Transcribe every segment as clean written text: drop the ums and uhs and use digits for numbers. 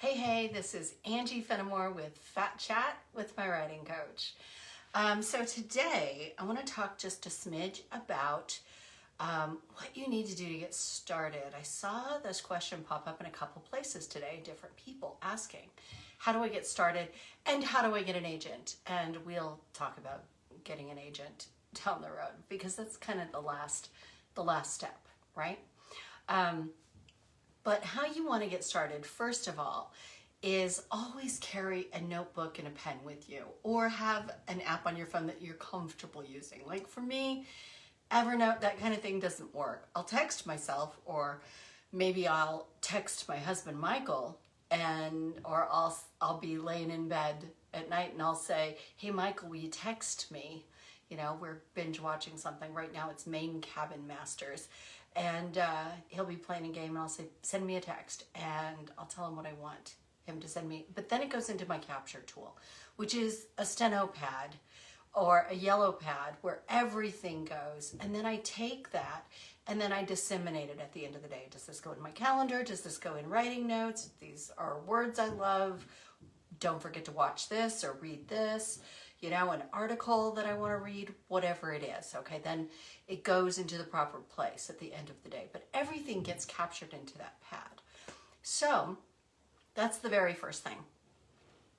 Hey, this is Angie Fenimore with Phat Chat with my writing coach. So today I want to talk just a smidge about what you need to do to get started. I saw this question pop up in a couple places today, different people asking, how do I get started and how do I get an agent? And we'll talk about getting an agent down the road because that's kind of the last step, right? But how you want to get started, first of all, is always carry a notebook and a pen with you, or have an app on your phone that you're comfortable using. Like for me, Evernote, that kind of thing doesn't work. I'll text myself, or maybe I'll text my husband Michael, or I'll be laying in bed at night and I'll say, "Hey Michael, will you text me?" You know, we're binge watching something right now. It's Main Cabin Masters. And he'll be playing a game and I'll say, send me a text, and I'll tell him what I want him to send me. But then it goes into my capture tool, which is a steno pad or a yellow pad where everything goes. And then I take that and then I disseminate it at the end of the day. Does this go in my calendar? Does this go in writing notes? These are words I love. Don't forget to watch this or read this. You know, an article that I want to read, whatever it is, okay? Then it goes into the proper place at the end of the day. But everything gets captured into that pad. So that's the very first thing,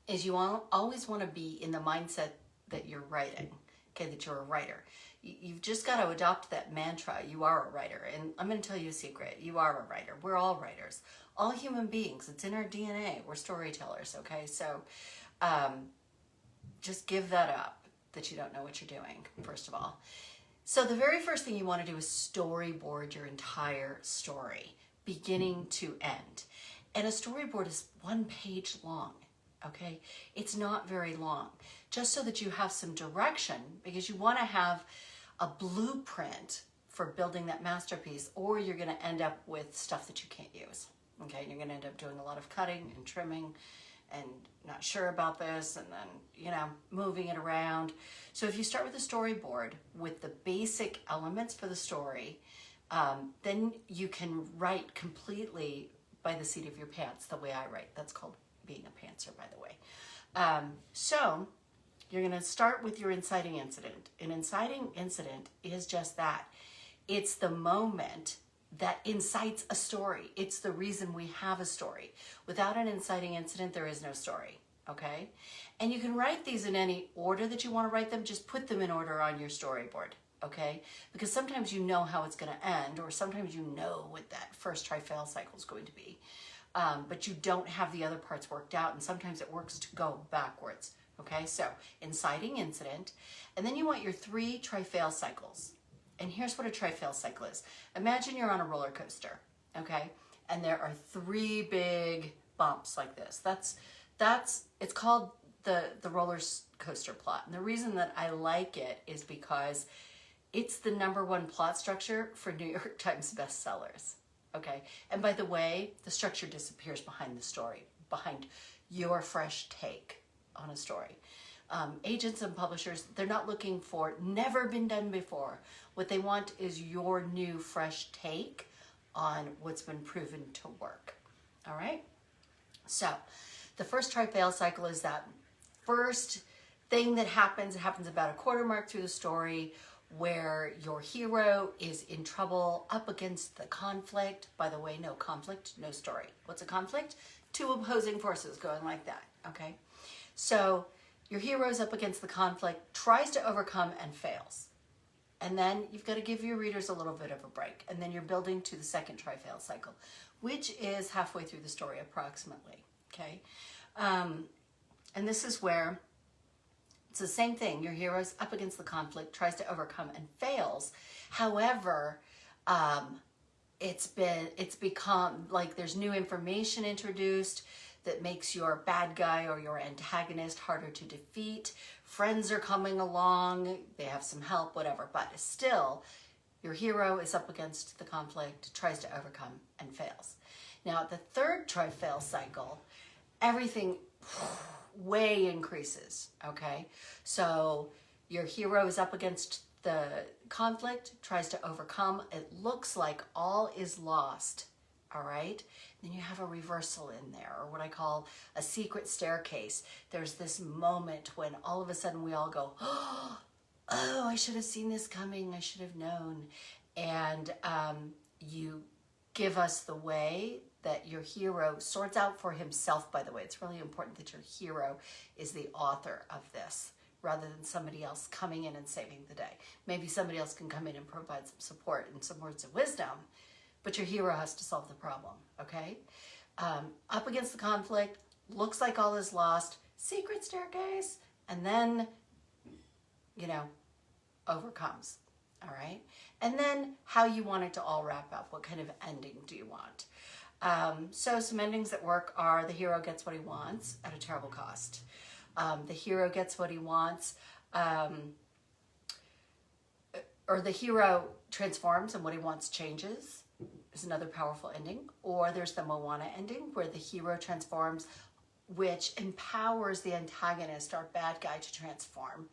is you always want to be in the mindset that you're writing, okay, that you're a writer. You've just got to adopt that mantra, you are a writer. And I'm going to tell you a secret, you are a writer. We're all writers. All human beings, it's in our DNA. We're storytellers, okay? So, just give that up, that you don't know what you're doing, first of all. So the very first thing you want to do is storyboard your entire story, beginning to end. And a storyboard is 1 page long, okay? It's not very long, just so that you have some direction, because you want to have a blueprint for building that masterpiece, or you're going to end up with stuff that you can't use, okay? You're going to end up doing a lot of cutting and trimming and not sure about this, and then, you know, moving it around. So if you start with a storyboard with the basic elements for the story, then you can write completely by the seat of your pants, the way I write. That's called being a pantser, by the way. So you're gonna start with your inciting incident. An inciting incident is just that. It's the moment that incites a story. It's the reason we have a story. Without an inciting incident, there is no story, okay? And you can write these in any order that you want to write them. Just put them in order on your storyboard, okay? Because sometimes you know how it's going to end, or sometimes you know what that first Trifail Cycle is going to be, but you don't have the other parts worked out, and sometimes it works to go backwards, okay? So, inciting incident, and then you want your 3 Trifail Cycles. And here's what a Trifail Cycle is. Imagine you're on a roller coaster, okay? And there are 3 big bumps like this. It's called the roller coaster plot. And the reason that I like it is because it's the #1 plot structure for New York Times bestsellers, okay? And by the way, the structure disappears behind the story, behind your fresh take on a story. Agents and publishers, they're not looking for never been done before. What they want is your new fresh take on what's been proven to work. All right? So the first Trifail Cycle is that first thing that happens. It happens about a quarter mark through the story, where your hero is in trouble up against the conflict. By the way, no conflict, no story. What's a conflict? 2 opposing forces going like that, okay? So your hero's up against the conflict, tries to overcome, and fails. And then you've got to give your readers a little bit of a break. And then you're building to the second Trifail Cycle, which is halfway through the story approximately, okay? And this is where it's the same thing. Your hero's up against the conflict, tries to overcome, and fails. However, it's become like there's new information introduced that makes your bad guy or your antagonist harder to defeat. Friends are coming along, they have some help, whatever, but still, your hero is up against the conflict, tries to overcome, and fails. Now, the third Trifail Cycle, everything way increases, okay? So your hero is up against the conflict, tries to overcome. It looks like all is lost all right? Then you have a reversal in there, or what I call a secret staircase. There's this moment when all of a sudden we all go, oh, I should have seen this coming, I should have known. And you give us the way that your hero sorts out for himself, by the way. It's really important that your hero is the author of this, rather than somebody else coming in and saving the day. Maybe somebody else can come in and provide some support and some words of wisdom, but your hero has to solve the problem, okay? Up against the conflict, looks like all is lost, secret staircase, and then, you know, overcomes, all right? And then how you want it to all wrap up. What kind of ending do you want? So some endings that work are the hero gets what he wants at a terrible cost. The hero gets what he wants, or the hero transforms and what he wants changes is another powerful ending. Or there's the Moana ending where the hero transforms, which empowers the antagonist, our bad guy, to transform.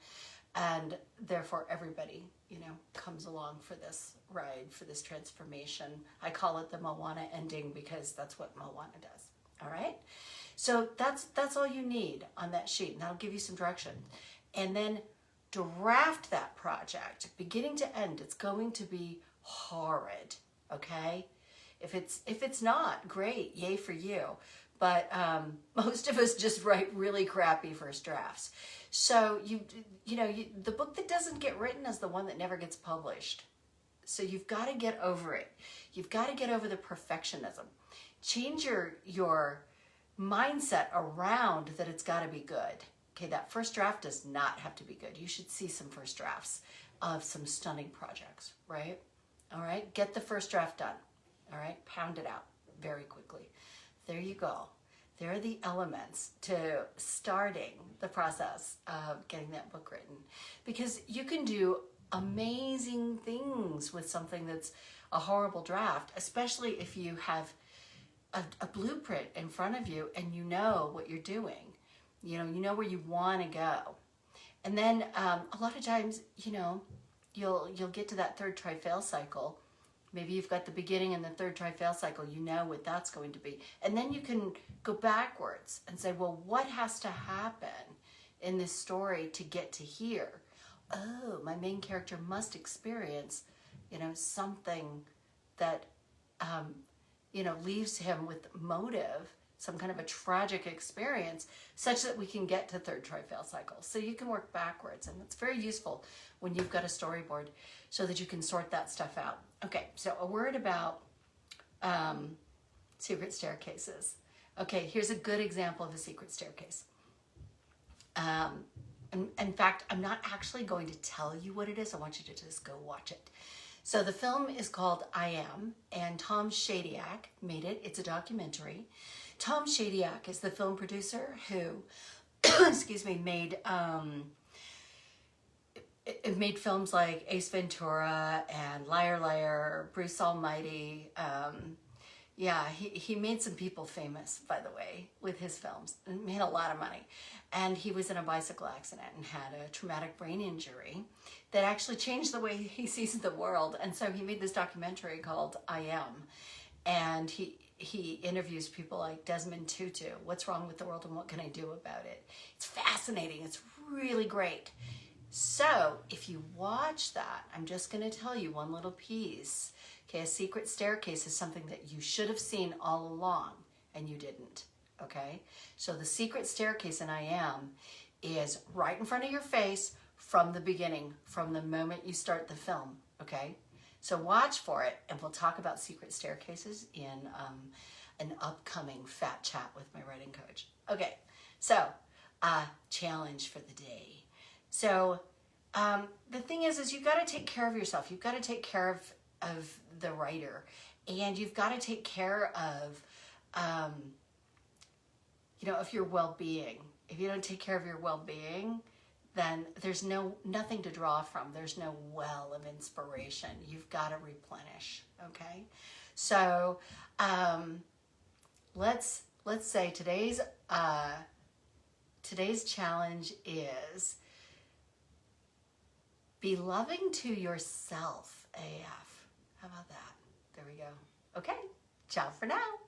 And therefore everybody, you know, comes along for this ride, for this transformation. I call it the Moana ending because that's what Moana does, all right? So that's all you need on that sheet, and that'll give you some direction. And then draft that project, beginning to end. It's going to be horrid, okay? If it's not, great, yay for you. But most of us just write really crappy first drafts. So the book that doesn't get written is the one that never gets published. So you've got to get over it. You've got to get over the perfectionism. Change your mindset around that it's got to be good. Okay, that first draft does not have to be good. You should see some first drafts of some stunning projects, right? All right, get the first draft done. All right, pound it out very quickly. There you go. There are the elements to starting the process of getting that book written, because you can do amazing things with something that's a horrible draft, especially if you have a blueprint in front of you and you know what you're doing. You know where you want to go. And then a lot of times, you'll get to that third Trifail cycle. Maybe you've got the beginning and the third Trifail cycle. You know what that's going to be. And then you can go backwards and say, well, what has to happen in this story to get to here? Oh, my main character must experience, something that, leaves him with motive, some kind of a tragic experience, such that we can get to third Trifail cycle. So you can work backwards, and it's very useful when you've got a storyboard so that you can sort that stuff out. Okay, so a word about secret staircases. Okay, here's a good example of a secret staircase. In fact, I'm not actually going to tell you what it is. I want you to just go watch it. So the film is called I Am, and Tom Shadyac made it. It's a documentary. Tom Shadyac is the film producer who, made films like Ace Ventura and Liar Liar, Bruce Almighty. He made some people famous, by the way, with his films, and made a lot of money. And he was in a bicycle accident and had a traumatic brain injury that actually changed the way he sees the world. And so he made this documentary called I Am. And he interviews people like Desmond Tutu. What's wrong with the world and what can I do about it? It's fascinating. It's really great. So if you watch that, I'm just going to tell you one little piece. Okay, a secret staircase is something that you should have seen all along and you didn't. Okay, so the secret staircase in I Am is right in front of your face from the beginning, from the moment you start the film. Okay, so watch for it, and we'll talk about secret staircases in an upcoming Phat chat with my writing coach. Okay, so challenge for the day. So the thing is you've got to take care of yourself. You've got to take care of the writer, and you've got to take care of of your well-being. If you don't take care of your well-being, then there's nothing to draw from. There's no well of inspiration. You've got to replenish. Okay, so let's say today's challenge is be loving to yourself AF. How about that? There we go. Okay, Ciao for now.